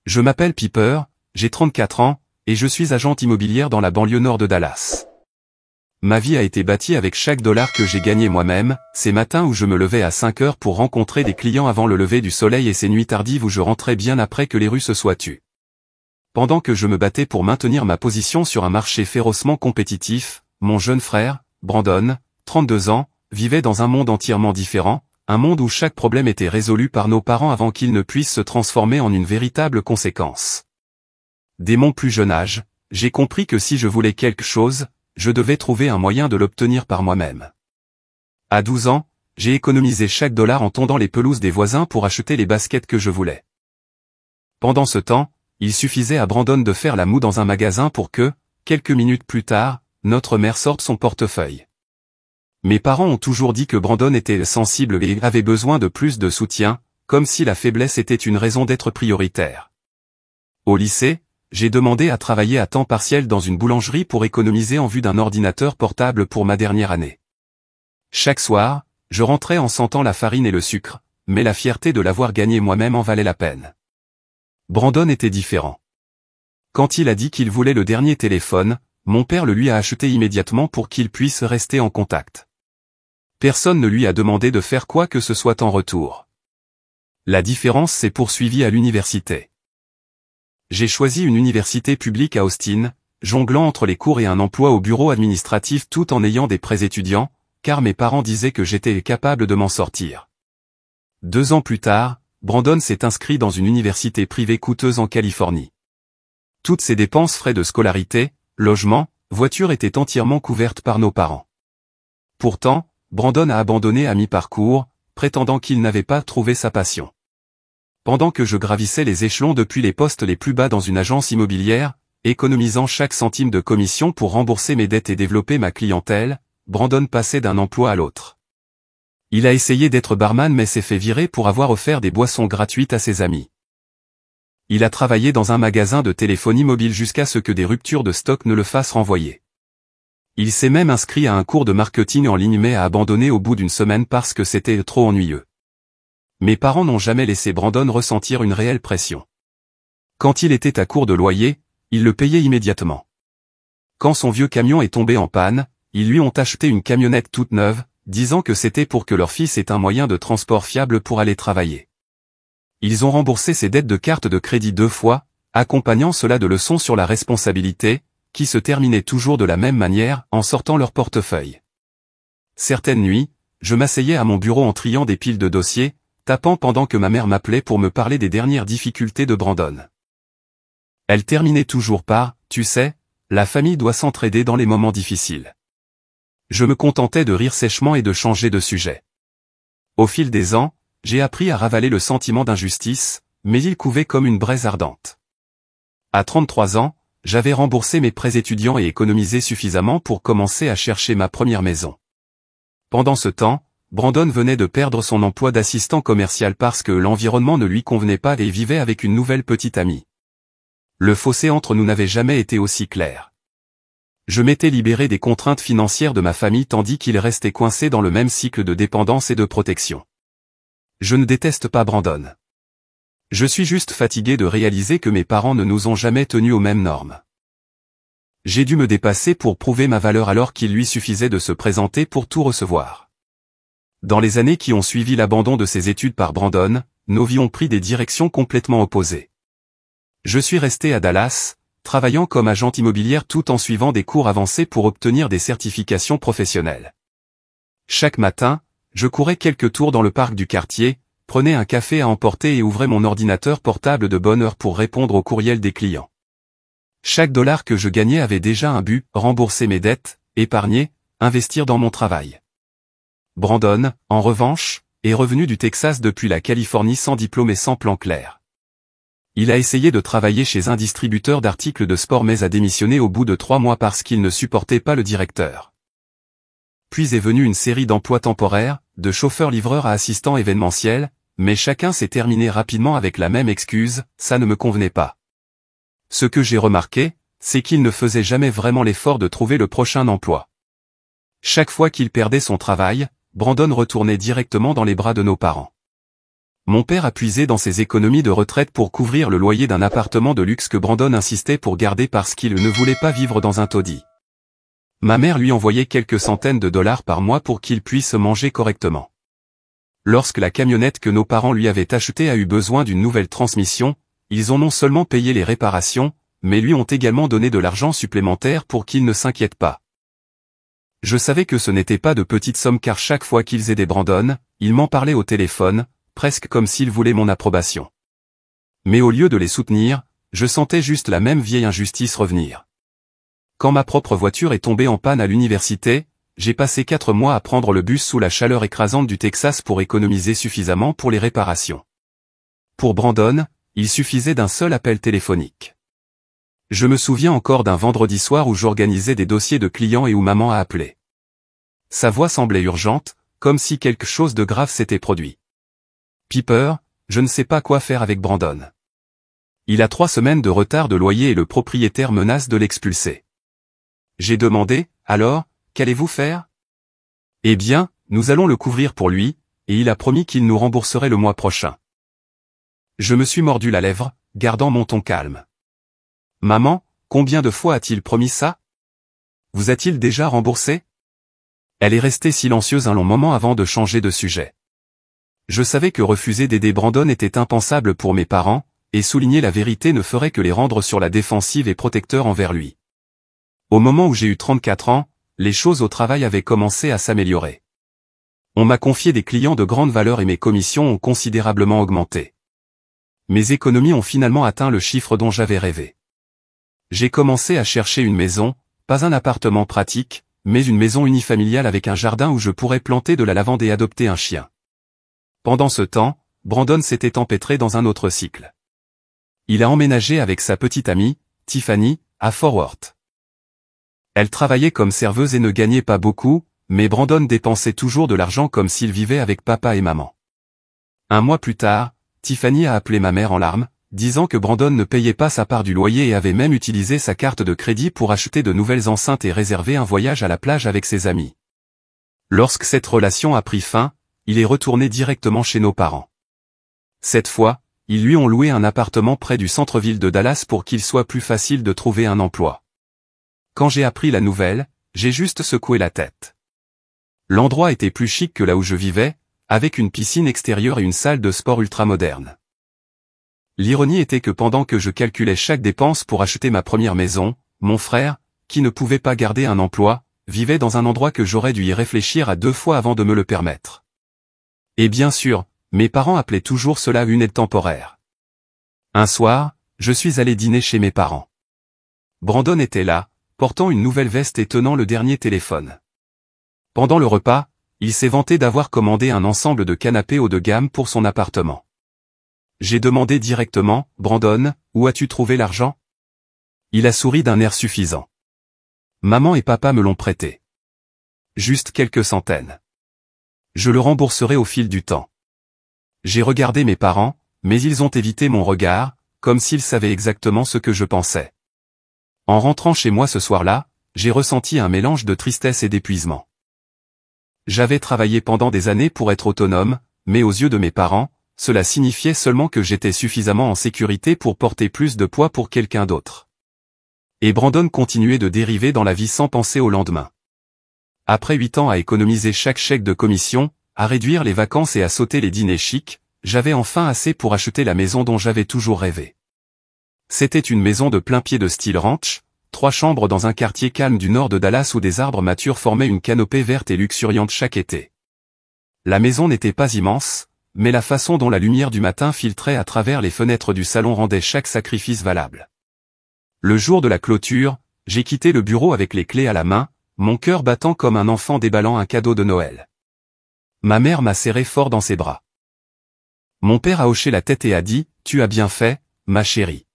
Je m'appelle Piper, j'ai 34 ans, et je suis agente immobilière dans la banlieue nord de Dallas. Ma vie a été bâtie avec chaque dollar que j'ai gagné moi-même, ces matins où je me levais à 5 heures pour rencontrer des clients avant le lever du soleil et ces nuits tardives où je rentrais bien après que les rues se soient tues. Pendant que je me battais pour maintenir ma position sur un marché férocement compétitif, mon jeune frère, Brandon, 32 ans, vivait dans un monde entièrement différent, un monde où chaque problème était résolu par nos parents avant qu'il ne puisse se transformer en une véritable conséquence. Dès mon plus jeune âge, j'ai compris que si je voulais quelque chose, je devais trouver un moyen de l'obtenir par moi-même. À 12 ans, j'ai économisé chaque dollar en tondant les pelouses des voisins pour acheter les baskets que je voulais. Pendant ce temps, il suffisait à Brandon de faire la moue dans un magasin pour que, quelques minutes plus tard, notre mère sorte son portefeuille. Mes parents ont toujours dit que Brandon était sensible et avait besoin de plus de soutien, comme si la faiblesse était une raison d'être prioritaire. Au lycée, j'ai demandé à travailler à temps partiel dans une boulangerie pour économiser en vue d'un ordinateur portable pour ma dernière année. Chaque soir, je rentrais en sentant la farine et le sucre, mais la fierté de l'avoir gagné moi-même en valait la peine. Brandon était différent. Quand il a dit qu'il voulait le dernier téléphone, mon père le lui a acheté immédiatement pour qu'il puisse rester en contact. Personne ne lui a demandé de faire quoi que ce soit en retour. La différence s'est poursuivie à l'université. J'ai choisi une université publique à Austin, jonglant entre les cours et un emploi au bureau administratif tout en ayant des prêts étudiants, car mes parents disaient que j'étais capable de m'en sortir. 2 ans plus tard, Brandon s'est inscrit dans une université privée coûteuse en Californie. Toutes ses dépenses, frais de scolarité, logement, voiture étaient entièrement couvertes par nos parents. Pourtant, Brandon a abandonné à mi-parcours, prétendant qu'il n'avait pas trouvé sa passion. Pendant que je gravissais les échelons depuis les postes les plus bas dans une agence immobilière, économisant chaque centime de commission pour rembourser mes dettes et développer ma clientèle, Brandon passait d'un emploi à l'autre. Il a essayé d'être barman mais s'est fait virer pour avoir offert des boissons gratuites à ses amis. Il a travaillé dans un magasin de téléphonie mobile jusqu'à ce que des ruptures de stock ne le fassent renvoyer. Il s'est même inscrit à un cours de marketing en ligne mais a abandonné au bout d'une semaine parce que c'était trop ennuyeux. Mes parents n'ont jamais laissé Brandon ressentir une réelle pression. Quand il était à court de loyer, ils le payaient immédiatement. Quand son vieux camion est tombé en panne, ils lui ont acheté une camionnette toute neuve, disant que c'était pour que leur fils ait un moyen de transport fiable pour aller travailler. Ils ont remboursé ses dettes de carte de crédit 2 fois, accompagnant cela de leçons sur la responsabilité, qui se terminaient toujours de la même manière en sortant leur portefeuille. Certaines nuits, je m'asseyais à mon bureau en triant des piles de dossiers, tapant pendant que ma mère m'appelait pour me parler des dernières difficultés de Brandon. Elle terminait toujours par « Tu sais, la famille doit s'entraider dans les moments difficiles ». Je me contentais de rire sèchement et de changer de sujet. Au fil des ans, j'ai appris à ravaler le sentiment d'injustice, mais il couvait comme une braise ardente. À 33 ans, j'avais remboursé mes prêts étudiants et économisé suffisamment pour commencer à chercher ma première maison. Pendant ce temps, Brandon venait de perdre son emploi d'assistant commercial parce que l'environnement ne lui convenait pas et vivait avec une nouvelle petite amie. Le fossé entre nous n'avait jamais été aussi clair. Je m'étais libéré des contraintes financières de ma famille tandis qu'il restait coincé dans le même cycle de dépendance et de protection. Je ne déteste pas Brandon. Je suis juste fatigué de réaliser que mes parents ne nous ont jamais tenus aux mêmes normes. J'ai dû me dépasser pour prouver ma valeur alors qu'il lui suffisait de se présenter pour tout recevoir. Dans les années qui ont suivi l'abandon de ses études par Brandon, nos vies ont pris des directions complètement opposées. Je suis resté à Dallas, travaillant comme agente immobilière tout en suivant des cours avancés pour obtenir des certifications professionnelles. Chaque matin, je courais quelques tours dans le parc du quartier, prenais un café à emporter et ouvrais mon ordinateur portable de bonne heure pour répondre aux courriels des clients. Chaque dollar que je gagnais avait déjà un but, rembourser mes dettes, épargner, investir dans mon travail. Brandon, en revanche, est revenu du Texas depuis la Californie sans diplôme et sans plan clair. Il a essayé de travailler chez un distributeur d'articles de sport mais a démissionné au bout de 3 mois parce qu'il ne supportait pas le directeur. Puis est venue une série d'emplois temporaires, de chauffeur-livreur à assistant événementiel, mais chacun s'est terminé rapidement avec la même excuse, ça ne me convenait pas. Ce que j'ai remarqué, c'est qu'il ne faisait jamais vraiment l'effort de trouver le prochain emploi. Chaque fois qu'il perdait son travail, Brandon retournait directement dans les bras de nos parents. Mon père a puisé dans ses économies de retraite pour couvrir le loyer d'un appartement de luxe que Brandon insistait pour garder parce qu'il ne voulait pas vivre dans un taudis. Ma mère lui envoyait quelques centaines de dollars par mois pour qu'il puisse manger correctement. Lorsque la camionnette que nos parents lui avaient achetée a eu besoin d'une nouvelle transmission, ils ont non seulement payé les réparations, mais lui ont également donné de l'argent supplémentaire pour qu'il ne s'inquiète pas. Je savais que ce n'était pas de petites sommes car chaque fois qu'ils aidaient Brandon, ils m'en parlaient au téléphone, presque comme s'ils voulaient mon approbation. Mais au lieu de les soutenir, je sentais juste la même vieille injustice revenir. Quand ma propre voiture est tombée en panne à l'université, j'ai passé 4 mois à prendre le bus sous la chaleur écrasante du Texas pour économiser suffisamment pour les réparations. Pour Brandon, il suffisait d'un seul appel téléphonique. Je me souviens encore d'un vendredi soir où j'organisais des dossiers de clients et où maman a appelé. Sa voix semblait urgente, comme si quelque chose de grave s'était produit. Piper, je ne sais pas quoi faire avec Brandon. Il a 3 semaines de retard de loyer et le propriétaire menace de l'expulser. J'ai demandé, alors, qu'allez-vous faire? Eh bien, nous allons le couvrir pour lui, et il a promis qu'il nous rembourserait le mois prochain. Je me suis mordu la lèvre, gardant mon ton calme. Maman, combien de fois a-t-il promis ça? Vous a-t-il déjà remboursé? Elle est restée silencieuse un long moment avant de changer de sujet. Je savais que refuser d'aider Brandon était impensable pour mes parents, et souligner la vérité ne ferait que les rendre sur la défensive et protecteurs envers lui. Au moment où j'ai eu 34 ans, les choses au travail avaient commencé à s'améliorer. On m'a confié des clients de grande valeur et mes commissions ont considérablement augmenté. Mes économies ont finalement atteint le chiffre dont j'avais rêvé. J'ai commencé à chercher une maison, pas un appartement pratique, mais une maison unifamiliale avec un jardin où je pourrais planter de la lavande et adopter un chien. Pendant ce temps, Brandon s'était empêtré dans un autre cycle. Il a emménagé avec sa petite amie, Tiffany, à Fort Worth. Elle travaillait comme serveuse et ne gagnait pas beaucoup, mais Brandon dépensait toujours de l'argent comme s'il vivait avec papa et maman. Un mois plus tard, Tiffany a appelé ma mère en larmes, disant que Brandon ne payait pas sa part du loyer et avait même utilisé sa carte de crédit pour acheter de nouvelles enceintes et réserver un voyage à la plage avec ses amis. Lorsque cette relation a pris fin, il est retourné directement chez nos parents. Cette fois, ils lui ont loué un appartement près du centre-ville de Dallas pour qu'il soit plus facile de trouver un emploi. Quand j'ai appris la nouvelle, j'ai juste secoué la tête. L'endroit était plus chic que là où je vivais, avec une piscine extérieure et une salle de sport ultramoderne. L'ironie était que pendant que je calculais chaque dépense pour acheter ma première maison, mon frère, qui ne pouvait pas garder un emploi, vivait dans un endroit que j'aurais dû y réfléchir à 2 fois avant de me le permettre. Et bien sûr, mes parents appelaient toujours cela une aide temporaire. Un soir, je suis allé dîner chez mes parents. Brandon était là, portant une nouvelle veste et tenant le dernier téléphone. Pendant le repas, il s'est vanté d'avoir commandé un ensemble de canapés haut de gamme pour son appartement. J'ai demandé directement, Brandon, où as-tu trouvé l'argent? Il a souri d'un air suffisant. Maman et papa me l'ont prêté. Juste quelques centaines. Je le rembourserai au fil du temps. J'ai regardé mes parents, mais ils ont évité mon regard, comme s'ils savaient exactement ce que je pensais. En rentrant chez moi ce soir-là, j'ai ressenti un mélange de tristesse et d'épuisement. J'avais travaillé pendant des années pour être autonome, mais aux yeux de mes parents, cela signifiait seulement que j'étais suffisamment en sécurité pour porter plus de poids pour quelqu'un d'autre. Et Brandon continuait de dériver dans la vie sans penser au lendemain. Après 8 ans à économiser chaque chèque de commission, à réduire les vacances et à sauter les dîners chics, j'avais enfin assez pour acheter la maison dont j'avais toujours rêvé. C'était une maison de plein pied de style ranch, 3 chambres dans un quartier calme du nord de Dallas où des arbres matures formaient une canopée verte et luxuriante chaque été. La maison n'était pas immense, mais la façon dont la lumière du matin filtrait à travers les fenêtres du salon rendait chaque sacrifice valable. Le jour de la clôture, j'ai quitté le bureau avec les clés à la main, mon cœur battant comme un enfant déballant un cadeau de Noël. Ma mère m'a serré fort dans ses bras. Mon père a hoché la tête et a dit, « Tu as bien fait, ma chérie. »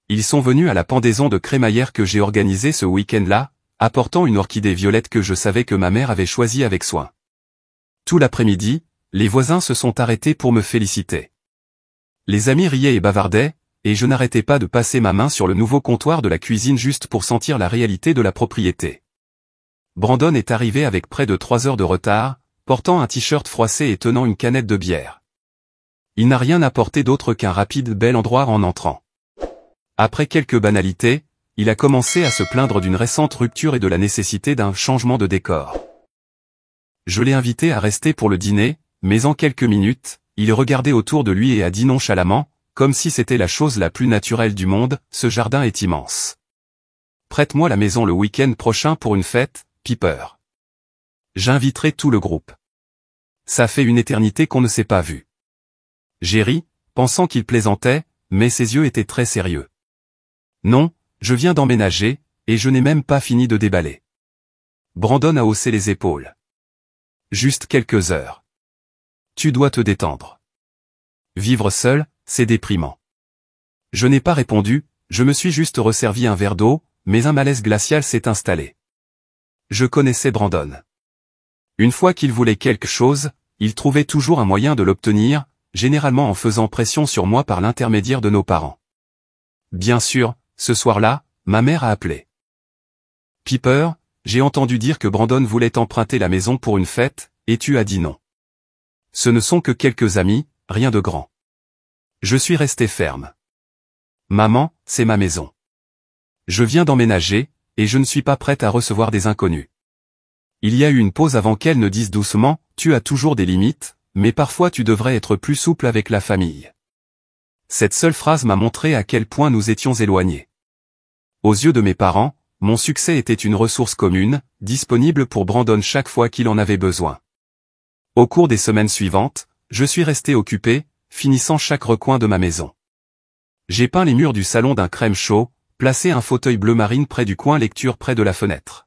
Ils sont venus à la pendaison de crémaillère que j'ai organisée ce week-end-là, apportant une orchidée violette que je savais que ma mère avait choisie avec soin. Tout l'après-midi, les voisins se sont arrêtés pour me féliciter. Les amis riaient et bavardaient, et je n'arrêtais pas de passer ma main sur le nouveau comptoir de la cuisine juste pour sentir la réalité de la propriété. Brandon est arrivé avec près de 3 heures de retard, portant un t-shirt froissé et tenant une canette de bière. Il n'a rien apporté d'autre qu'un rapide bel endroit en entrant. Après quelques banalités, il a commencé à se plaindre d'une récente rupture et de la nécessité d'un changement de décor. Je l'ai invité à rester pour le dîner, mais en quelques minutes, il regardait autour de lui et a dit nonchalamment, comme si c'était la chose la plus naturelle du monde, ce jardin est immense. Prête-moi la maison le week-end prochain pour une fête, Piper. J'inviterai tout le groupe. Ça fait une éternité qu'on ne s'est pas vu. J'ai ri, pensant qu'il plaisantait, mais ses yeux étaient très sérieux. Non, je viens d'emménager, et je n'ai même pas fini de déballer. Brandon a haussé les épaules. Juste quelques heures. Tu dois te détendre. Vivre seul, c'est déprimant. Je n'ai pas répondu, je me suis juste resservi un verre d'eau, mais un malaise glacial s'est installé. Je connaissais Brandon. Une fois qu'il voulait quelque chose, il trouvait toujours un moyen de l'obtenir, généralement en faisant pression sur moi par l'intermédiaire de nos parents. Bien sûr, ce soir-là, ma mère a appelé. Piper, j'ai entendu dire que Brandon voulait emprunter la maison pour une fête, et tu as dit non. Ce ne sont que quelques amis, rien de grand. Je suis resté ferme. Maman, c'est ma maison. Je viens d'emménager, et je ne suis pas prête à recevoir des inconnus. Il y a eu une pause avant qu'elle ne dise doucement, tu as toujours des limites, mais parfois tu devrais être plus souple avec la famille. Cette seule phrase m'a montré à quel point nous étions éloignés. Aux yeux de mes parents, mon succès était une ressource commune, disponible pour Brandon chaque fois qu'il en avait besoin. Au cours des semaines suivantes, je suis resté occupé, finissant chaque recoin de ma maison. J'ai peint les murs du salon d'un crème chaud, placé un fauteuil bleu marine près du coin lecture près de la fenêtre.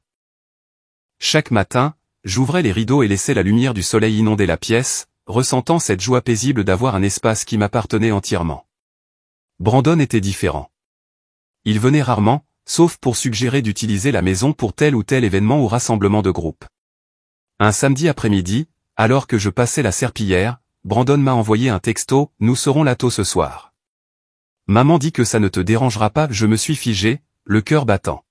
Chaque matin, j'ouvrais les rideaux et laissais la lumière du soleil inonder la pièce, ressentant cette joie paisible d'avoir un espace qui m'appartenait entièrement. Brandon était différent. Il venait rarement, sauf pour suggérer d'utiliser la maison pour tel ou tel événement ou rassemblement de groupe. Un samedi après-midi, alors que je passais la serpillière, Brandon m'a envoyé un texto, « Nous serons là tôt ce soir. » Maman dit que ça ne te dérangera pas, je me suis figé, le cœur battant.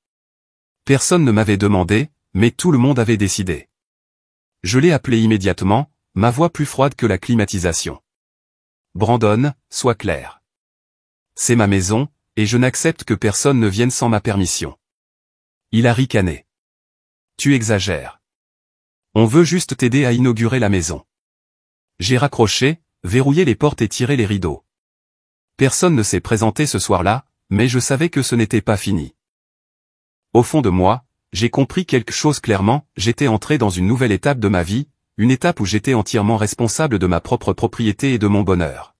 Personne ne m'avait demandé, mais tout le monde avait décidé. Je l'ai appelé immédiatement, ma voix plus froide que la climatisation. Brandon, sois clair. C'est ma maison, et je n'accepte que personne ne vienne sans ma permission. Il a ricané. Tu exagères. On veut juste t'aider à inaugurer la maison. J'ai raccroché, verrouillé les portes et tiré les rideaux. Personne ne s'est présenté ce soir-là, mais je savais que ce n'était pas fini. Au fond de moi, j'ai compris quelque chose clairement, j'étais entré dans une nouvelle étape de ma vie, une étape où j'étais entièrement responsable de ma propre propriété et de mon bonheur.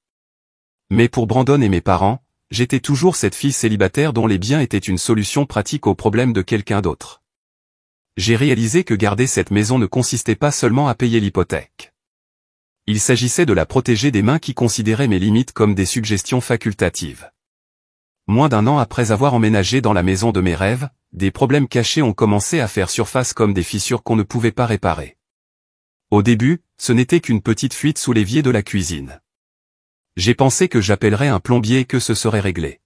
Mais pour Brandon et mes parents, j'étais toujours cette fille célibataire dont les biens étaient une solution pratique aux problèmes de quelqu'un d'autre. J'ai réalisé que garder cette maison ne consistait pas seulement à payer l'hypothèque. Il s'agissait de la protéger des mains qui considéraient mes limites comme des suggestions facultatives. Moins d'un an après avoir emménagé dans la maison de mes rêves, des problèmes cachés ont commencé à faire surface comme des fissures qu'on ne pouvait pas réparer. Au début, ce n'était qu'une petite fuite sous l'évier de la cuisine. J'ai pensé que j'appellerais un plombier et que ce serait réglé.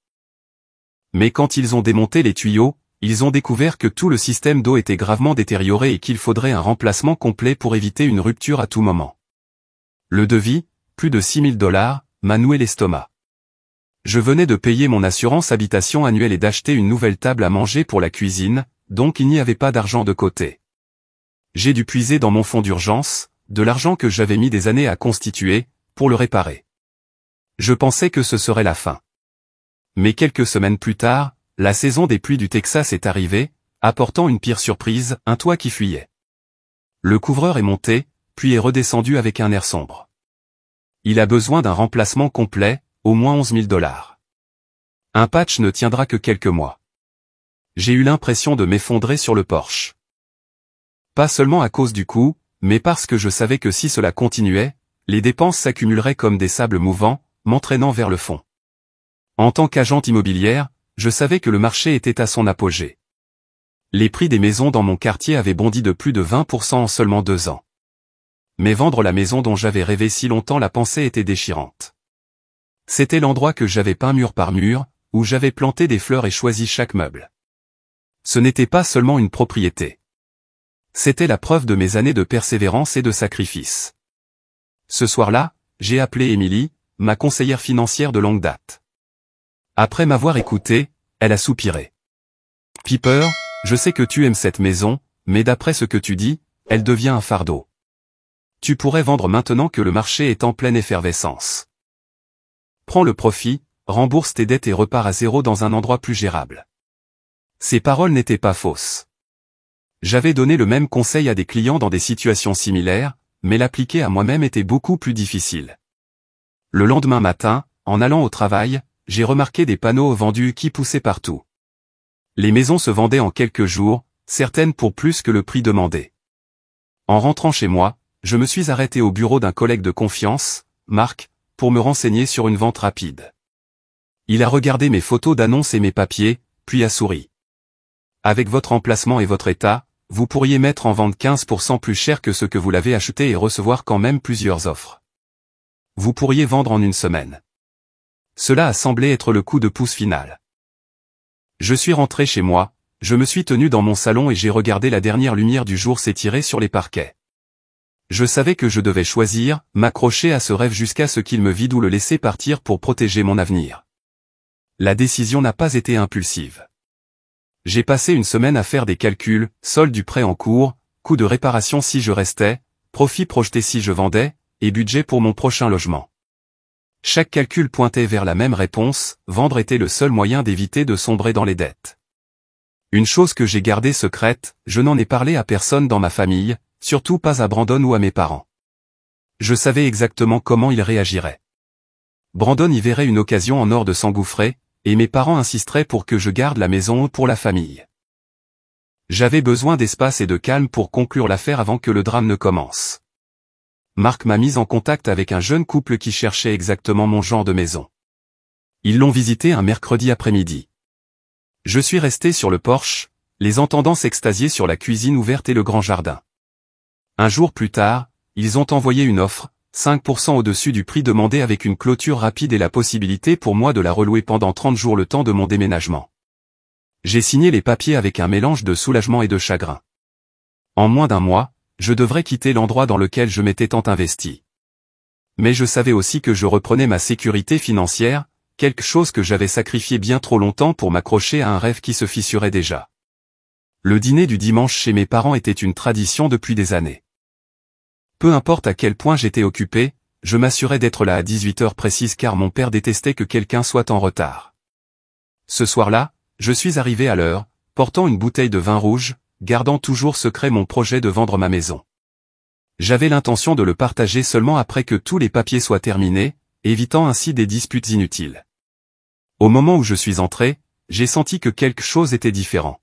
Mais quand ils ont démonté les tuyaux, ils ont découvert que tout le système d'eau était gravement détérioré et qu'il faudrait un remplacement complet pour éviter une rupture à tout moment. Le devis, plus de $6 000, m'a noué l'estomac. Je venais de payer mon assurance habitation annuelle et d'acheter une nouvelle table à manger pour la cuisine, donc il n'y avait pas d'argent de côté. J'ai dû puiser dans mon fonds d'urgence, de l'argent que j'avais mis des années à constituer, pour le réparer. Je pensais que ce serait la fin. Mais quelques semaines plus tard, la saison des pluies du Texas est arrivée, apportant une pire surprise, un toit qui fuyait. Le couvreur est monté, puis est redescendu avec un air sombre. Il a besoin d'un remplacement complet, au moins $11 000. Un patch ne tiendra que quelques mois. J'ai eu l'impression de m'effondrer sur le porche. Pas seulement à cause du coût, mais parce que je savais que si cela continuait, les dépenses s'accumuleraient comme des sables mouvants, m'entraînant vers le fond. En tant qu'agente immobilière, je savais que le marché était à son apogée. Les prix des maisons dans mon quartier avaient bondi de plus de 20% en seulement 2 ans. Mais vendre la maison dont j'avais rêvé si longtemps, la pensée était déchirante. C'était l'endroit que j'avais peint mur par mur, où j'avais planté des fleurs et choisi chaque meuble. Ce n'était pas seulement une propriété. C'était la preuve de mes années de persévérance et de sacrifice. Ce soir-là, j'ai appelé Émilie, ma conseillère financière de longue date. Après m'avoir écouté, elle a soupiré. Piper, je sais que tu aimes cette maison, mais d'après ce que tu dis, elle devient un fardeau. Tu pourrais vendre maintenant que le marché est en pleine effervescence. Prends le profit, rembourse tes dettes et repars à zéro dans un endroit plus gérable. Ces paroles n'étaient pas fausses. J'avais donné le même conseil à des clients dans des situations similaires, mais l'appliquer à moi-même était beaucoup plus difficile. Le lendemain matin, en allant au travail, j'ai remarqué des panneaux vendus qui poussaient partout. Les maisons se vendaient en quelques jours, certaines pour plus que le prix demandé. En rentrant chez moi, je me suis arrêté au bureau d'un collègue de confiance, Marc, pour me renseigner sur une vente rapide. Il a regardé mes photos d'annonces et mes papiers, puis a souri. Avec votre emplacement et votre état, vous pourriez mettre en vente 15% plus cher que ce que vous l'avez acheté et recevoir quand même plusieurs offres. Vous pourriez vendre en une semaine. Cela a semblé être le coup de pouce final. Je suis rentré chez moi, je me suis tenu dans mon salon et j'ai regardé la dernière lumière du jour s'étirer sur les parquets. Je savais que je devais choisir, m'accrocher à ce rêve jusqu'à ce qu'il me vide ou le laisser partir pour protéger mon avenir. La décision n'a pas été impulsive. J'ai passé une semaine à faire des calculs, solde du prêt en cours, coût de réparation si je restais, profit projeté si je vendais, et budget pour mon prochain logement. Chaque calcul pointait vers la même réponse, vendre était le seul moyen d'éviter de sombrer dans les dettes. Une chose que j'ai gardée secrète, je n'en ai parlé à personne dans ma famille, surtout pas à Brandon ou à mes parents. Je savais exactement comment ils réagiraient. Brandon y verrait une occasion en or de s'engouffrer, et mes parents insisteraient pour que je garde la maison pour la famille. J'avais besoin d'espace et de calme pour conclure l'affaire avant que le drame ne commence. Marc m'a mis en contact avec un jeune couple qui cherchait exactement mon genre de maison. Ils l'ont visité un mercredi après-midi. Je suis resté sur le porche, les entendant s'extasier sur la cuisine ouverte et le grand jardin. Un jour plus tard, ils ont envoyé une offre, 5% au-dessus du prix demandé avec une clôture rapide et la possibilité pour moi de la relouer pendant 30 jours le temps de mon déménagement. J'ai signé les papiers avec un mélange de soulagement et de chagrin. En moins d'un mois, je devrais quitter l'endroit dans lequel je m'étais tant investi. Mais je savais aussi que je reprenais ma sécurité financière, quelque chose que j'avais sacrifié bien trop longtemps pour m'accrocher à un rêve qui se fissurait déjà. Le dîner du dimanche chez mes parents était une tradition depuis des années. Peu importe à quel point j'étais occupé, je m'assurais d'être là à 18h précise car mon père détestait que quelqu'un soit en retard. Ce soir-là, je suis arrivé à l'heure, portant une bouteille de vin rouge, gardant toujours secret mon projet de vendre ma maison. J'avais l'intention de le partager seulement après que tous les papiers soient terminés, évitant ainsi des disputes inutiles. Au moment où je suis entré, j'ai senti que quelque chose était différent.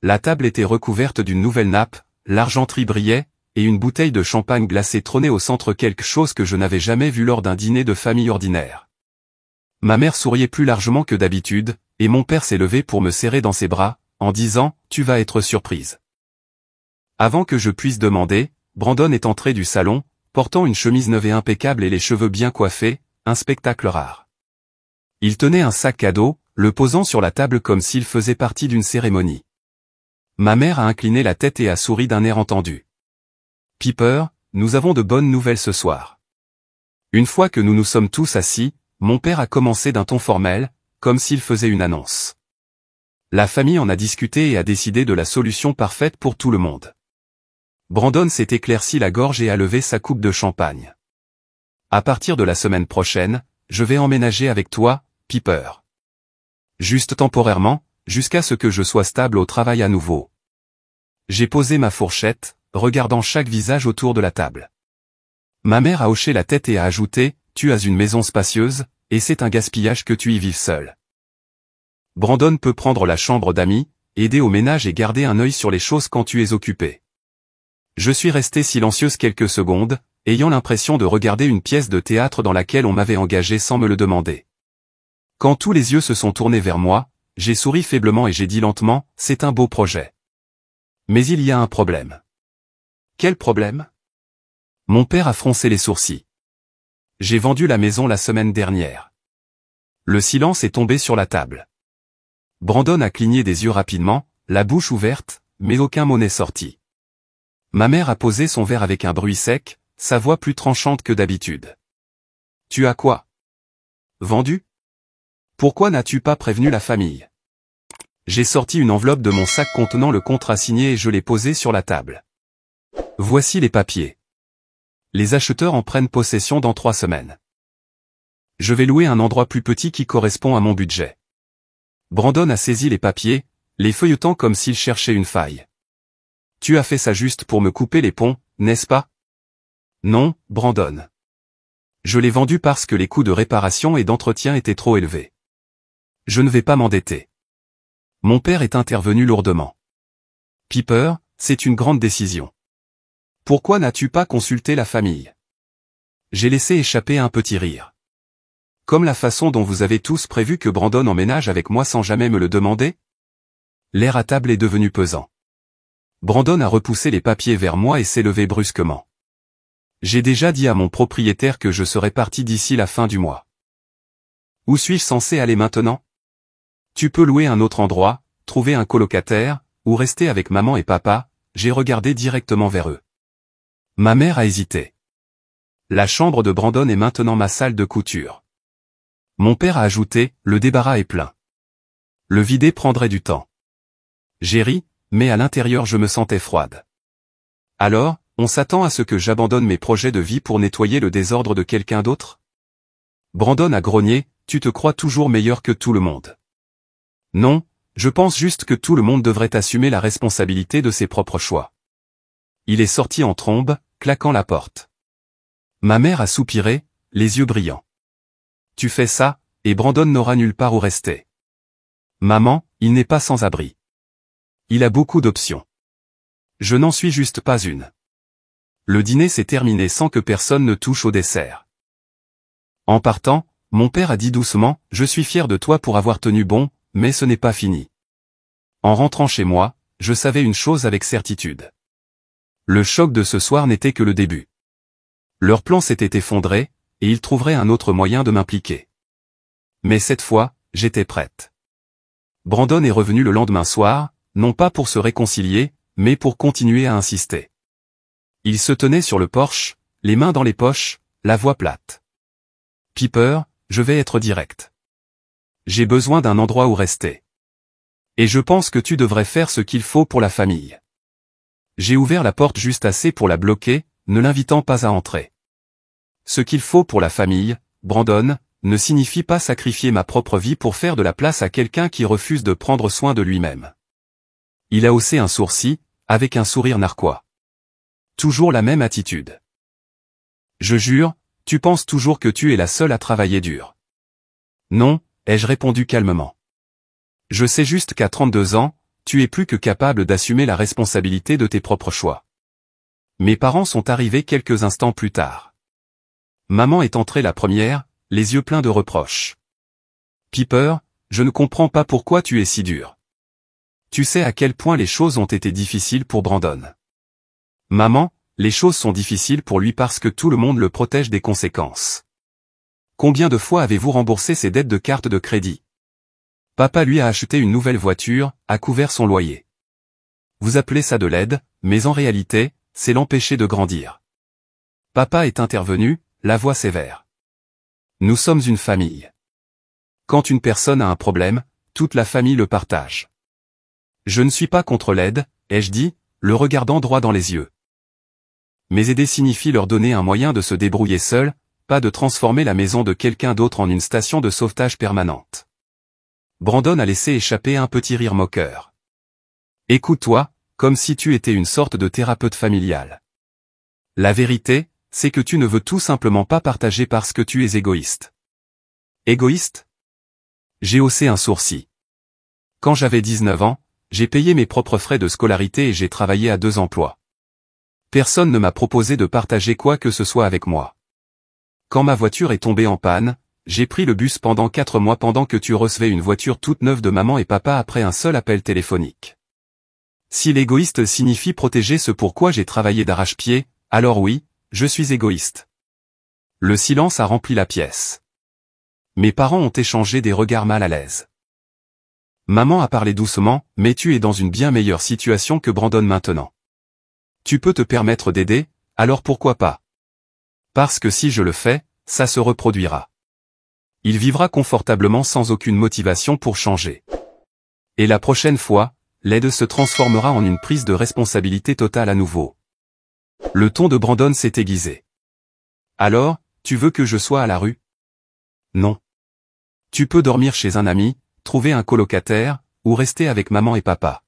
La table était recouverte d'une nouvelle nappe, l'argenterie brillait, et une bouteille de champagne glacé trônait au centre, quelque chose que je n'avais jamais vu lors d'un dîner de famille ordinaire. Ma mère souriait plus largement que d'habitude, et mon père s'est levé pour me serrer dans ses bras, en disant « Tu vas être surprise ». Avant que je puisse demander, Brandon est entré du salon, portant une chemise neuve et impeccable et les cheveux bien coiffés, un spectacle rare. Il tenait un sac cadeau, le posant sur la table comme s'il faisait partie d'une cérémonie. Ma mère a incliné la tête et a souri d'un air entendu. « Piper, nous avons de bonnes nouvelles ce soir. » Une fois que nous nous sommes tous assis, mon père a commencé d'un ton formel, comme s'il faisait une annonce. La famille en a discuté et a décidé de la solution parfaite pour tout le monde. Brandon s'est éclairci la gorge et a levé sa coupe de champagne. À partir de la semaine prochaine, je vais emménager avec toi, Piper. Juste temporairement, jusqu'à ce que je sois stable au travail à nouveau. J'ai posé ma fourchette, regardant chaque visage autour de la table. Ma mère a hoché la tête et a ajouté, « Tu as une maison spacieuse, et c'est un gaspillage que tu y vives seul. Brandon peut prendre la chambre d'amis, aider au ménage et garder un œil sur les choses quand tu es occupé. » Je suis resté silencieuse quelques secondes, ayant l'impression de regarder une pièce de théâtre dans laquelle on m'avait engagé sans me le demander. Quand tous les yeux se sont tournés vers moi, j'ai souri faiblement et j'ai dit lentement, « C'est un beau projet. Mais il y a un problème. » « Quel problème ? » Mon père a froncé les sourcils. « J'ai vendu la maison la semaine dernière. » Le silence est tombé sur la table. Brandon a cligné des yeux rapidement, la bouche ouverte, mais aucun mot n'est sorti. Ma mère a posé son verre avec un bruit sec, sa voix plus tranchante que d'habitude. Tu as quoi? Vendu? Pourquoi n'as-tu pas prévenu la famille? J'ai sorti une enveloppe de mon sac contenant le contrat signé et je l'ai posé sur la table. Voici les papiers. Les acheteurs en prennent possession dans 3 semaines. Je vais louer un endroit plus petit qui correspond à mon budget. Brandon a saisi les papiers, les feuilletant comme s'il cherchait une faille. Tu as fait ça juste pour me couper les ponts, n'est-ce pas? Non, Brandon. Je l'ai vendu parce que les coûts de réparation et d'entretien étaient trop élevés. Je ne vais pas m'endetter. Mon père est intervenu lourdement. Piper, c'est une grande décision. Pourquoi n'as-tu pas consulté la famille? J'ai laissé échapper un petit rire. Comme la façon dont vous avez tous prévu que Brandon emménage avec moi sans jamais me le demander? L'air à table est devenu pesant. Brandon a repoussé les papiers vers moi et s'est levé brusquement. J'ai déjà dit à mon propriétaire que je serais parti d'ici la fin du mois. Où suis-je censé aller maintenant? Tu peux louer un autre endroit, trouver un colocataire, ou rester avec maman et papa. J'ai regardé directement vers eux. Ma mère a hésité. La chambre de Brandon est maintenant ma salle de couture. Mon père a ajouté, le débarras est plein. Le vider prendrait du temps. J'ai ri, mais à l'intérieur je me sentais froide. Alors, on s'attend à ce que j'abandonne mes projets de vie pour nettoyer le désordre de quelqu'un d'autre? Brandon a grogné, tu te crois toujours meilleur que tout le monde. Non, je pense juste que tout le monde devrait assumer la responsabilité de ses propres choix. Il est sorti en trombe, claquant la porte. Ma mère a soupiré, les yeux brillants. Tu fais ça, et Brandon n'aura nulle part où rester. Maman, il n'est pas sans abri. Il a beaucoup d'options. Je n'en suis juste pas une. Le dîner s'est terminé sans que personne ne touche au dessert. En partant, mon père a dit doucement, je suis fier de toi pour avoir tenu bon, mais ce n'est pas fini. En rentrant chez moi, je savais une chose avec certitude. Le choc de ce soir n'était que le début. Leur plan s'était effondré, et ils trouveraient un autre moyen de m'impliquer. Mais cette fois, j'étais prête. Brandon est revenu le lendemain soir, non pas pour se réconcilier, mais pour continuer à insister. Il se tenait sur le porche, les mains dans les poches, la voix plate. Piper, je vais être direct. J'ai besoin d'un endroit où rester. Et je pense que tu devrais faire ce qu'il faut pour la famille. J'ai ouvert la porte juste assez pour la bloquer, ne l'invitant pas à entrer. Ce qu'il faut pour la famille, Brandon, ne signifie pas sacrifier ma propre vie pour faire de la place à quelqu'un qui refuse de prendre soin de lui-même. Il a haussé un sourcil, avec un sourire narquois. Toujours la même attitude. Je jure, tu penses toujours que tu es la seule à travailler dur. Non, ai-je répondu calmement. Je sais juste qu'à 32 ans, tu es plus que capable d'assumer la responsabilité de tes propres choix. Mes parents sont arrivés quelques instants plus tard. Maman est entrée la première, les yeux pleins de reproches. Piper, je ne comprends pas pourquoi tu es si dur. Tu sais à quel point les choses ont été difficiles pour Brandon. Maman, les choses sont difficiles pour lui parce que tout le monde le protège des conséquences. Combien de fois avez-vous remboursé ses dettes de carte de crédit? Papa lui a acheté une nouvelle voiture, a couvert son loyer. Vous appelez ça de l'aide, mais en réalité, c'est l'empêcher de grandir. Papa est intervenu, la voix sévère. Nous sommes une famille. Quand une personne a un problème, toute la famille le partage. Je ne suis pas contre l'aide, ai-je dit, le regardant droit dans les yeux. Mais aider signifie leur donner un moyen de se débrouiller seul, pas de transformer la maison de quelqu'un d'autre en une station de sauvetage permanente. Brandon a laissé échapper un petit rire moqueur. Écoute-toi, comme si tu étais une sorte de thérapeute familial. La vérité, c'est que tu ne veux tout simplement pas partager parce que tu es égoïste. Égoïste? J'ai haussé un sourcil. Quand j'avais 19 ans, j'ai payé mes propres frais de scolarité et j'ai travaillé à 2 emplois. Personne ne m'a proposé de partager quoi que ce soit avec moi. Quand ma voiture est tombée en panne, j'ai pris le bus pendant 4 mois pendant que tu recevais une voiture toute neuve de maman et papa après un seul appel téléphonique. Si l'égoïste signifie protéger ce pourquoi j'ai travaillé d'arrache-pied, alors oui, je suis égoïste. Le silence a rempli la pièce. Mes parents ont échangé des regards mal à l'aise. Maman a parlé doucement, mais tu es dans une bien meilleure situation que Brandon maintenant. Tu peux te permettre d'aider, alors pourquoi pas? Parce que si je le fais, ça se reproduira. Il vivra confortablement sans aucune motivation pour changer. Et la prochaine fois, l'aide se transformera en une prise de responsabilité totale à nouveau. Le ton de Brandon s'est aiguisé. Alors, tu veux que je sois à la rue? Non. Tu peux dormir chez un ami, trouver un colocataire, ou rester avec maman et papa.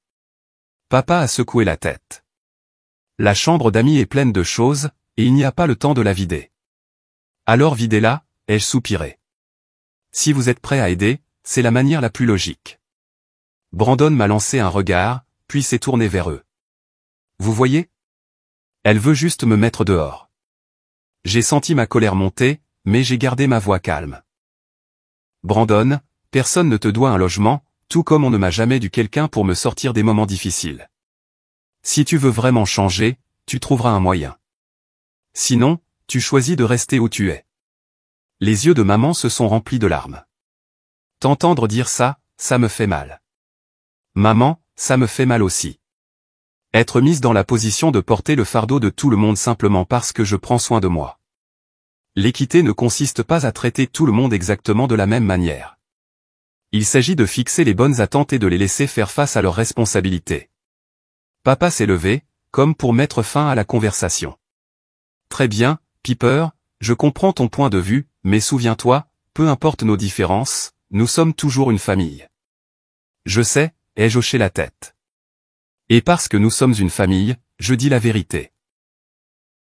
Papa a secoué la tête. La chambre d'amis est pleine de choses, et il n'y a pas le temps de la vider. Alors videz-la, ai-je soupiré. Si vous êtes prêt à aider, c'est la manière la plus logique. Brandon m'a lancé un regard, puis s'est tourné vers eux. Vous voyez? Elle veut juste me mettre dehors. J'ai senti ma colère monter, mais j'ai gardé ma voix calme. Brandon, personne ne te doit un logement, tout comme on ne m'a jamais dû quelqu'un pour me sortir des moments difficiles. Si tu veux vraiment changer, tu trouveras un moyen. Sinon, tu choisis de rester où tu es. Les yeux de maman se sont remplis de larmes. T'entendre dire ça, ça me fait mal. Maman, ça me fait mal aussi. Être mise dans la position de porter le fardeau de tout le monde simplement parce que je prends soin de moi. L'équité ne consiste pas à traiter tout le monde exactement de la même manière. Il s'agit de fixer les bonnes attentes et de les laisser faire face à leurs responsabilités. Papa s'est levé, comme pour mettre fin à la conversation. Très bien, Piper, je comprends ton point de vue, mais souviens-toi, peu importe nos différences, nous sommes toujours une famille. Je sais, ai-je hoché la tête. Et parce que nous sommes une famille, je dis la vérité.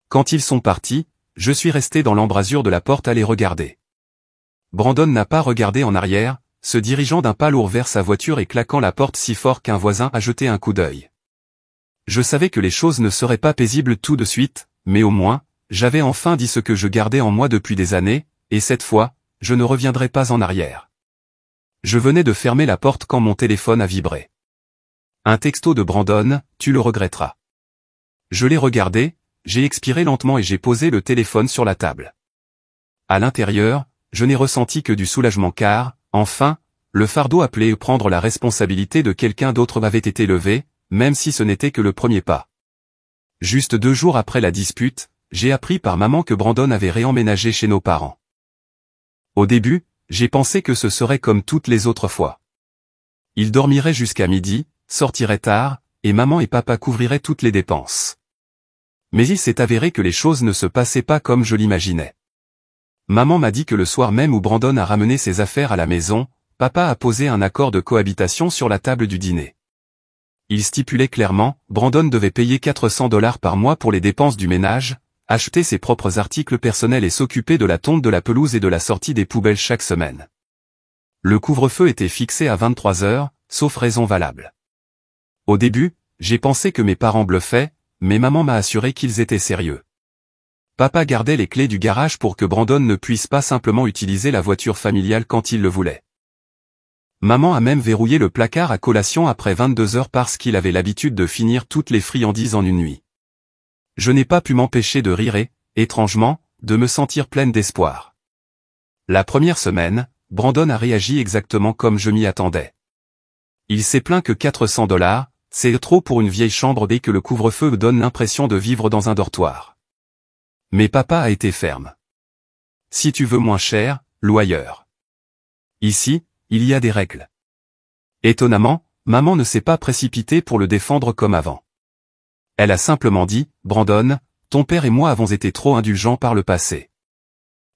Quand ils sont partis, je suis resté dans l'embrasure de la porte à les regarder. Brandon n'a pas regardé en arrière, se dirigeant d'un pas lourd vers sa voiture et claquant la porte si fort qu'un voisin a jeté un coup d'œil. Je savais que les choses ne seraient pas paisibles tout de suite, mais au moins, j'avais enfin dit ce que je gardais en moi depuis des années, et cette fois, je ne reviendrai pas en arrière. Je venais de fermer la porte quand mon téléphone a vibré. Un texto de Brandon, tu le regretteras. Je l'ai regardé, j'ai expiré lentement et j'ai posé le téléphone sur la table. À l'intérieur, je n'ai ressenti que du soulagement car, enfin, le fardeau appelé à prendre la responsabilité de quelqu'un d'autre m'avait été levé, même si ce n'était que le premier pas. Juste 2 jours après la dispute, j'ai appris par maman que Brandon avait réemménagé chez nos parents. Au début, j'ai pensé que ce serait comme toutes les autres fois. Il dormirait jusqu'à midi, sortirait tard, et maman et papa couvriraient toutes les dépenses. Mais il s'est avéré que les choses ne se passaient pas comme je l'imaginais. Maman m'a dit que le soir même où Brandon a ramené ses affaires à la maison, papa a posé un accord de cohabitation sur la table du dîner. Il stipulait clairement, Brandon devait payer $400 par mois pour les dépenses du ménage, acheter ses propres articles personnels et s'occuper de la tonte de la pelouse et de la sortie des poubelles chaque semaine. Le couvre-feu était fixé à 23 heures, sauf raison valable. Au début, j'ai pensé que mes parents bluffaient, mais maman m'a assuré qu'ils étaient sérieux. Papa gardait les clés du garage pour que Brandon ne puisse pas simplement utiliser la voiture familiale quand il le voulait. Maman a même verrouillé le placard à collation après 22 heures parce qu'il avait l'habitude de finir toutes les friandises en une nuit. Je n'ai pas pu m'empêcher de rire et, étrangement, de me sentir pleine d'espoir. La première semaine, Brandon a réagi exactement comme je m'y attendais. Il s'est plaint que $400, c'est trop pour une vieille chambre dès que le couvre-feu me donne l'impression de vivre dans un dortoir. Mais papa a été ferme. Si tu veux moins cher, loue ailleurs. Ici, il y a des règles. Étonnamment, maman ne s'est pas précipitée pour le défendre comme avant. Elle a simplement dit, Brandon, ton père et moi avons été trop indulgents par le passé.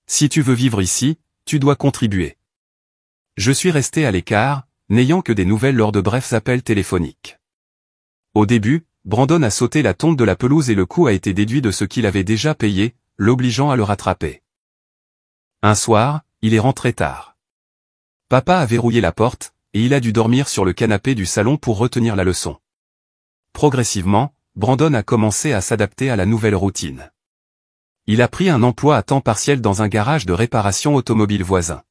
Si tu veux vivre ici, tu dois contribuer. Je suis resté à l'écart, n'ayant que des nouvelles lors de brefs appels téléphoniques. Au début, Brandon a sauté la tonte de la pelouse et le coût a été déduit de ce qu'il avait déjà payé, l'obligeant à le rattraper. Un soir, il est rentré tard. Papa a verrouillé la porte, et il a dû dormir sur le canapé du salon pour retenir la leçon. Progressivement, Brandon a commencé à s'adapter à la nouvelle routine. Il a pris un emploi à temps partiel dans un garage de réparation automobile voisin.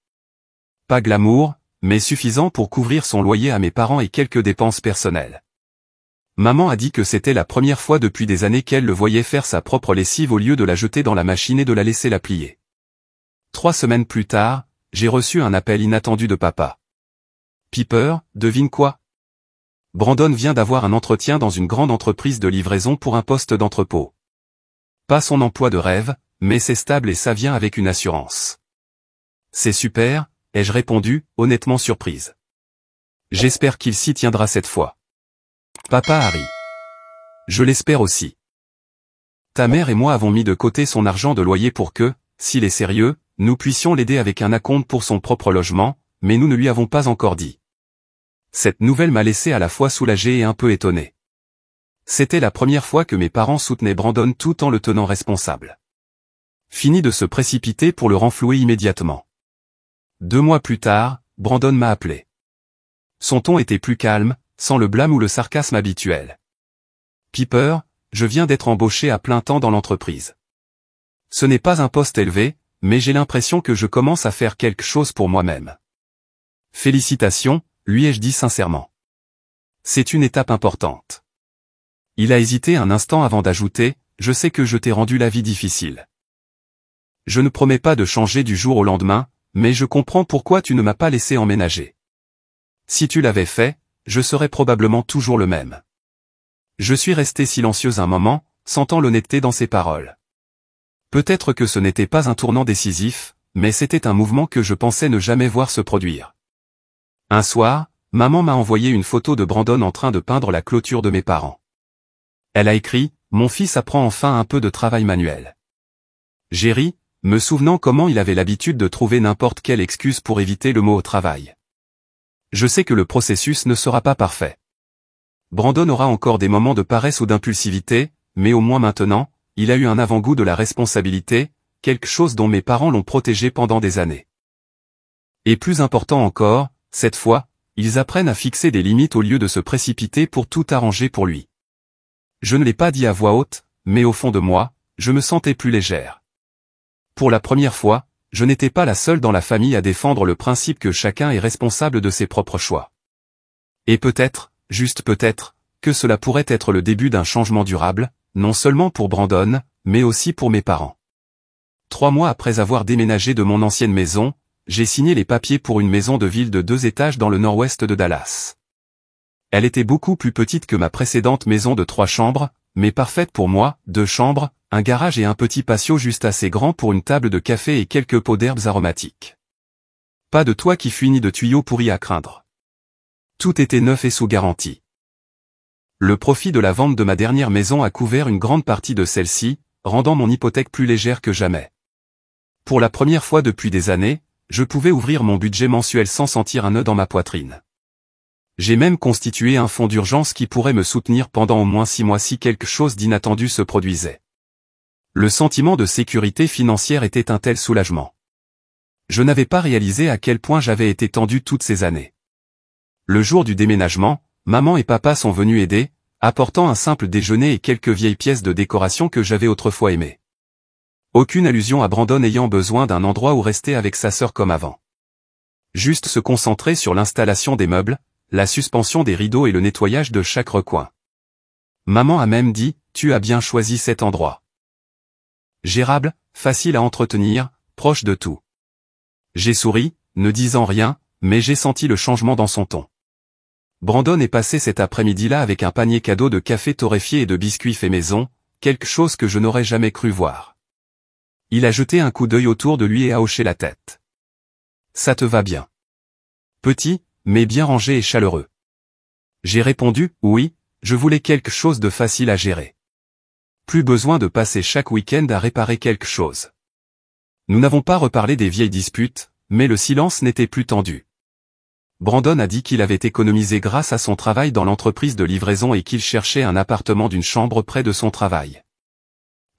Pas glamour, mais suffisant pour couvrir son loyer à mes parents et quelques dépenses personnelles. Maman a dit que c'était la première fois depuis des années qu'elle le voyait faire sa propre lessive au lieu de la jeter dans la machine et de la laisser la plier. 3 semaines plus tard, j'ai reçu un appel inattendu de papa. Piper, devine quoi? Brandon vient d'avoir un entretien dans une grande entreprise de livraison pour un poste d'entrepôt. Pas son emploi de rêve, mais c'est stable et ça vient avec une assurance. C'est super, ai-je répondu, honnêtement surprise. J'espère qu'il s'y tiendra cette fois. Papa Harry. Je l'espère aussi. Ta mère et moi avons mis de côté son argent de loyer pour que, s'il est sérieux, nous puissions l'aider avec un acompte pour son propre logement, mais nous ne lui avons pas encore dit. Cette nouvelle m'a laissé à la fois soulagé et un peu étonné. C'était la première fois que mes parents soutenaient Brandon tout en le tenant responsable. Fini de se précipiter pour le renflouer immédiatement. 2 mois plus tard, Brandon m'a appelé. Son ton était plus calme, sans le blâme ou le sarcasme habituel. Piper, je viens d'être embauché à plein temps dans l'entreprise. Ce n'est pas un poste élevé, mais j'ai l'impression que je commence à faire quelque chose pour moi-même. Félicitations, lui ai-je dit sincèrement. C'est une étape importante. Il a hésité un instant avant d'ajouter, je sais que je t'ai rendu la vie difficile. Je ne promets pas de changer du jour au lendemain, mais je comprends pourquoi tu ne m'as pas laissé emménager. Si tu l'avais fait, je serais probablement toujours le même. Je suis resté silencieux un moment, sentant l'honnêteté dans ses paroles. Peut-être que ce n'était pas un tournant décisif, mais c'était un mouvement que je pensais ne jamais voir se produire. Un soir, maman m'a envoyé une photo de Brandon en train de peindre la clôture de mes parents. Elle a écrit « Mon fils apprend enfin un peu de travail manuel ». J'ai ri, me souvenant comment il avait l'habitude de trouver n'importe quelle excuse pour éviter le mot au travail. Je sais que le processus ne sera pas parfait. Brandon aura encore des moments de paresse ou d'impulsivité, mais au moins maintenant, il a eu un avant-goût de la responsabilité, quelque chose dont mes parents l'ont protégé pendant des années. Et plus important encore, cette fois, ils apprennent à fixer des limites au lieu de se précipiter pour tout arranger pour lui. Je ne l'ai pas dit à voix haute, mais au fond de moi, je me sentais plus légère. Pour la première fois, je n'étais pas la seule dans la famille à défendre le principe que chacun est responsable de ses propres choix. Et peut-être, juste peut-être, que cela pourrait être le début d'un changement durable, non seulement pour Brandon, mais aussi pour mes parents. 3 mois après avoir déménagé de mon ancienne maison, j'ai signé les papiers pour une maison de ville de 2 étages dans le nord-ouest de Dallas. Elle était beaucoup plus petite que ma précédente maison de 3 chambres, mais parfaite pour moi, 2 chambres, un garage et un petit patio juste assez grand pour une table de café et quelques pots d'herbes aromatiques. Pas de toit qui fuit ni de tuyaux pourris à craindre. Tout était neuf et sous garantie. Le profit de la vente de ma dernière maison a couvert une grande partie de celle-ci, rendant mon hypothèque plus légère que jamais. Pour la première fois depuis des années, je pouvais ouvrir mon budget mensuel sans sentir un nœud dans ma poitrine. J'ai même constitué un fonds d'urgence qui pourrait me soutenir pendant au moins 6 mois si quelque chose d'inattendu se produisait. Le sentiment de sécurité financière était un tel soulagement. Je n'avais pas réalisé à quel point j'avais été tendu toutes ces années. Le jour du déménagement, maman et papa sont venus aider, apportant un simple déjeuner et quelques vieilles pièces de décoration que j'avais autrefois aimées. Aucune allusion à Brandon ayant besoin d'un endroit où rester avec sa sœur comme avant. Juste se concentrer sur l'installation des meubles, la suspension des rideaux et le nettoyage de chaque recoin. Maman a même dit, tu as bien choisi cet endroit. Gérable, facile à entretenir, proche de tout. J'ai souri, ne disant rien, mais j'ai senti le changement dans son ton. Brandon est passé cet après-midi-là avec un panier cadeau de café torréfié et de biscuits faits maison, quelque chose que je n'aurais jamais cru voir. Il a jeté un coup d'œil autour de lui et a hoché la tête. Ça te va bien. Petit, mais bien rangé et chaleureux. J'ai répondu, oui, je voulais quelque chose de facile à gérer. Plus besoin de passer chaque week-end à réparer quelque chose. Nous n'avons pas reparlé des vieilles disputes, mais le silence n'était plus tendu. Brandon a dit qu'il avait économisé grâce à son travail dans l'entreprise de livraison et qu'il cherchait un appartement d'une chambre près de son travail.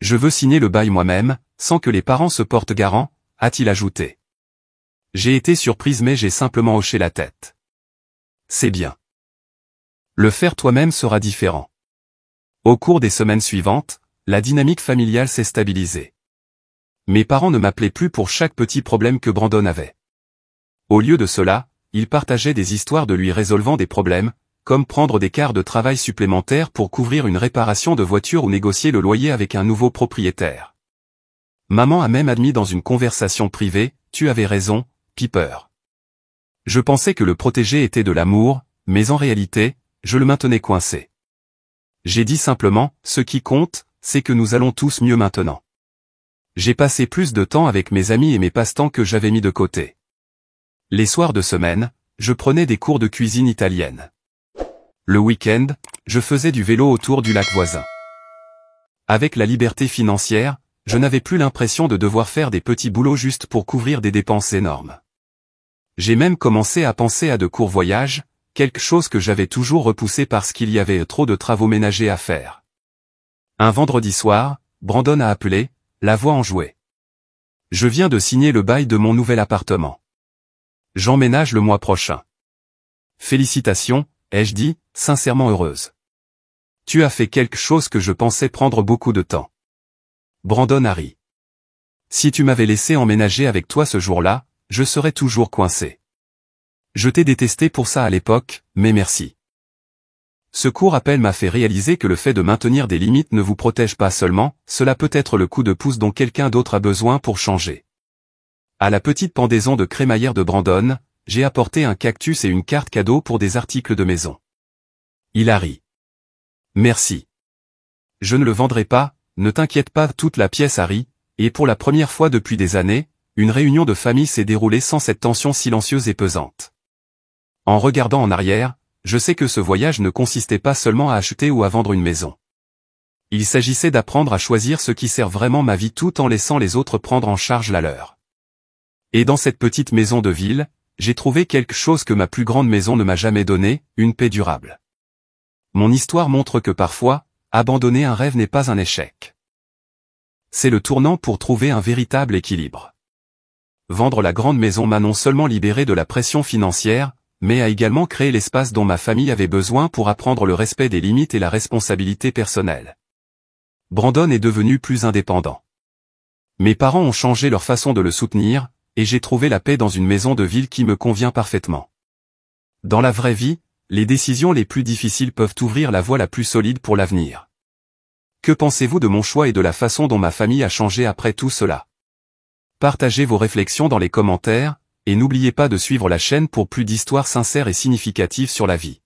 Je veux signer le bail moi-même, sans que les parents se portent garant, a-t-il ajouté. J'ai été surprise mais j'ai simplement hoché la tête. C'est bien. Le faire toi-même sera différent. Au cours des semaines suivantes, la dynamique familiale s'est stabilisée. Mes parents ne m'appelaient plus pour chaque petit problème que Brandon avait. Au lieu de cela, ils partageaient des histoires de lui résolvant des problèmes, comme prendre des quarts de travail supplémentaires pour couvrir une réparation de voiture ou négocier le loyer avec un nouveau propriétaire. Maman a même admis dans une conversation privée, « Tu avais raison, Piper. » Je pensais que le protéger était de l'amour, mais en réalité, je le maintenais coincé. J'ai dit simplement, ce qui compte, c'est que nous allons tous mieux maintenant. J'ai passé plus de temps avec mes amis et mes passe-temps que j'avais mis de côté. Les soirs de semaine, je prenais des cours de cuisine italienne. Le week-end, je faisais du vélo autour du lac voisin. Avec la liberté financière, je n'avais plus l'impression de devoir faire des petits boulots juste pour couvrir des dépenses énormes. J'ai même commencé à penser à de courts voyages, quelque chose que j'avais toujours repoussé parce qu'il y avait trop de travaux ménagers à faire. Un vendredi soir, Brandon a appelé, la voix enjouée. Je viens de signer le bail de mon nouvel appartement. J'emménage le mois prochain. Félicitations, ai-je dit, sincèrement heureuse. Tu as fait quelque chose que je pensais prendre beaucoup de temps. Brandon a ri. Si tu m'avais laissé emménager avec toi ce jour-là, je serais toujours coincé. Je t'ai détesté pour ça à l'époque, mais merci. Ce court appel m'a fait réaliser que le fait de maintenir des limites ne vous protège pas seulement, cela peut être le coup de pouce dont quelqu'un d'autre a besoin pour changer. À la petite pendaison de crémaillère de Brandon, j'ai apporté un cactus et une carte cadeau pour des articles de maison. Il a ri. Merci. Je ne le vendrai pas, ne t'inquiète pas, toute la pièce a ri, et pour la première fois depuis des années, une réunion de famille s'est déroulée sans cette tension silencieuse et pesante. En regardant en arrière, je sais que ce voyage ne consistait pas seulement à acheter ou à vendre une maison. Il s'agissait d'apprendre à choisir ce qui sert vraiment ma vie tout en laissant les autres prendre en charge la leur. Et dans cette petite maison de ville, j'ai trouvé quelque chose que ma plus grande maison ne m'a jamais donné, une paix durable. Mon histoire montre que parfois, abandonner un rêve n'est pas un échec. C'est le tournant pour trouver un véritable équilibre. Vendre la grande maison m'a non seulement libéré de la pression financière, mais a également créé l'espace dont ma famille avait besoin pour apprendre le respect des limites et la responsabilité personnelle. Brandon est devenu plus indépendant. Mes parents ont changé leur façon de le soutenir, et j'ai trouvé la paix dans une maison de ville qui me convient parfaitement. Dans la vraie vie, les décisions les plus difficiles peuvent ouvrir la voie la plus solide pour l'avenir. Que pensez-vous de mon choix et de la façon dont ma famille a changé après tout cela? Partagez vos réflexions dans les commentaires, et n'oubliez pas de suivre la chaîne pour plus d'histoires sincères et significatives sur la vie.